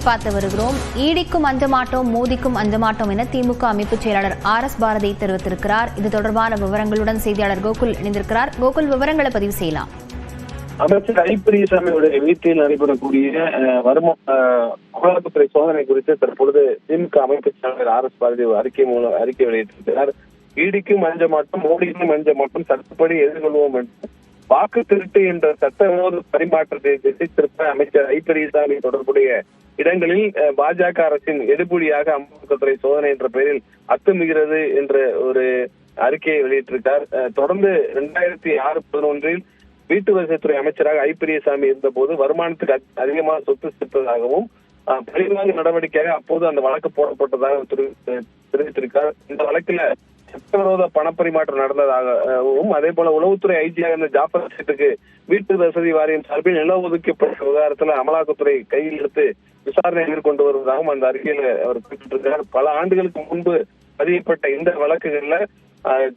பார்த்து வருகிறோம். ஈடிக்கும் அஞ்ச மாட்டோம், மோதிக்கும் அஞ்ச மாட்டோம் என திமுக அமைப்பு செயலாளர் RS பாரதி தெரிவித்திருக்கிறார். இது தொடர்பான விவரங்களுடன் செய்தியாளர் கோகுல் இணைந்திருக்கிறார். கோகுல், விவரங்களை பதிவு செய்யலாம். அமைச்சர் ஐ. பெரியசாமியுடைய வீட்டில் நடைபெறக்கூடிய அமலாக்கத்துறை சோதனை குறித்து தற்பொழுது திமுக அமைப்பு செயலாளர் RS பாரதி அறிக்கை வெளியிட்டிருக்கிறார். ஈடிக்கும் அஞ்ச மாட்டோம், மோடிக்கும் அஞ்ச மாட்டோம், சட்டப்படி எதிர்கொள்வோம் என்று வாக்கு திருட்டு என்ற சட்டவிரோத பரிமாற்றத்தை திசை திருப்ப அமைச்சர் ஐ. பெரியசாமி தொடர்புடைய இடங்களில் பாஜக அரசின் எடுபடியாக அமலாக்கத்துறை சோதனை என்ற பெயரில் அத்துமீகிறது என்ற ஒரு அறிக்கையை வெளியிட்டிருக்கார். தொடர்ந்து 2006-11 வீட்டு வசதித்துறை அமைச்சராக ஐ. பெரியசாமி இருந்த போது வருமானத்துக்கு அதிகமான சொத்து சேர்ப்பதாகவும் பழிவாங்கு நடவடிக்கையாக அப்போது அந்த வழக்கு போடப்பட்டதாக தெரிவித்திருக்கார். இந்த வழக்கில் சட்டவிரோத பணப்பரிமாற்றம் நடந்ததாகவும் அதே போல உளவுத்துறை ஐஜியாக இருந்த ஜாஃபர் சேட்டுக்கு வீட்டு வசதி வாரியம் சார்பில் நில ஒதுக்கப்பட்ட விவகாரத்துல அமலாக்கத்துறை கையில் எடுத்து விசாரணை மேற்கொண்டு வருவதாகவும் அந்த அறிக்கையில அவர் குறிப்பிட்டிருக்கிறார். பல ஆண்டுகளுக்கு முன்பு பதியப்பட்ட இந்த வழக்குகள்ல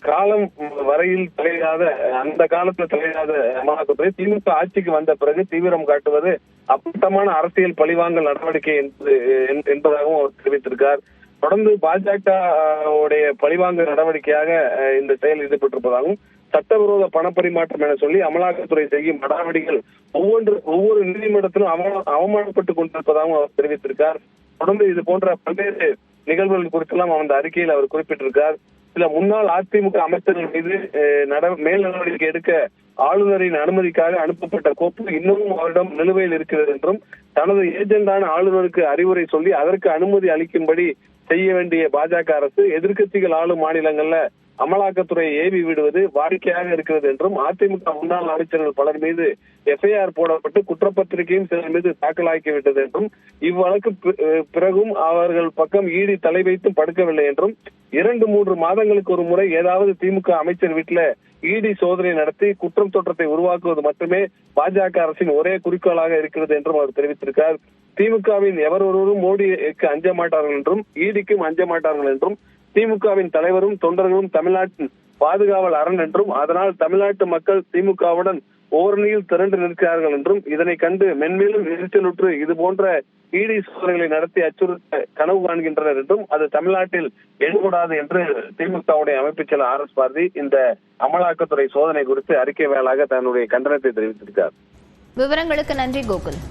காலம் வரையில் அந்த காலத்துல தலையிடாத அமலாக்கத்துறை திமுக ஆட்சிக்கு வந்த பிறகு தீவிரம் காட்டுவது அப்பட்டமான அரசியல் பழிவாங்கல் நடவடிக்கை என்பதாகவும் அவர் தெரிவித்திருக்கார். தொடர்ந்து பாஜக உடைய பழிவாங்க நடவடிக்கையாக இந்த செயல் ஈடுபட்டிருப்பதாகவும் சட்டவிரோத பணப்பரிமாற்றம் என சொல்லி அமலாக்கத்துறை செய்யும் நடவடிக்கைகள் ஒவ்வொரு நீதிமன்றத்திலும் அவமானப்பட்டுக் கொண்டிருப்பதாகவும் அவர் தெரிவித்திருக்கார். தொடர்ந்து இது போன்ற பல்வேறு நிகழ்வுகள் குறித்தெல்லாம் அந்த அறிக்கையில் அவர் குறிப்பிட்டிருக்கார். சில முன்னாள் அதிமுக அமைச்சர்கள் மீது மேல் நடவடிக்கை எடுக்க ஆளுநரின் அனுமதிக்காக அனுப்பப்பட்ட கோப்பு இன்னமும் அவரிடம் நிலுவையில் இருக்கிறது என்றும் தனது ஏஜெண்டான ஆளுநருக்கு அறிவுரை சொல்லி அதற்கு அனுமதி அளிக்கும்படி செய்ய வேண்டிய பாஜக அரசு எதிர்க்கட்சிகள் ஆளும் மாநிலங்கள்ல அமலாக்கத்துறையை ஏவி விடுவது வாடிக்கையாக இருக்கிறது என்றும் அதிமுக முன்னாள் அமைச்சர்கள் பலர் மீது FIR போடப்பட்டு குற்றப்பத்திரிகையும் சிலர் மீது தாக்கலாக்கிவிட்டது என்றும் இவ்வழக்கு பிறகும் அவர்கள் பக்கம் ஈடி தலை வைத்தும் படுக்கவில்லை என்றும் 2-3 மாதங்களுக்கு ஒரு முறை ஏதாவது திமுக அமைச்சர் வீட்டுல ஈடி சோதனை நடத்தி குற்றம் தோற்றத்தை உருவாக்குவது மட்டுமே பாஜக அரசின் ஒரே குறிக்கோளாக இருக்கிறது என்றும் அவர் தெரிவித்திருக்கார். திமுகவின் எவரொருவரும் மோடிக்கு அஞ்ச மாட்டார்கள் என்றும் ஈடிக்கும் அஞ்ச மாட்டார்கள் என்றும் திமுகவின் தலைவரும் தொண்டர்களும் தமிழ்நாட்டின் பாதுகாவல் அரண் என்றும் அதனால் தமிழ்நாட்டு மக்கள் திமுகவுடன் ஓரணியில் திரண்டு நிற்கிறார்கள் என்றும் இதனை கண்டு மென்மேலும் எரிச்சலுற்று இது போன்ற ஈடி சோதனைகளை நடத்தி அச்சுறுத்த கனவு காண்கின்றனர் என்றும் அது தமிழ்நாட்டில் எடுபடாது என்று திமுகவுடைய அமைப்பு செயலர் RS பாரதி இந்த அமலாக்கத்துறை சோதனை குறித்து அறிக்கை வேளாக தன்னுடைய கண்டனத்தை தெரிவித்திருக்கார். விவரங்களுக்கு நன்றி கோகுல்.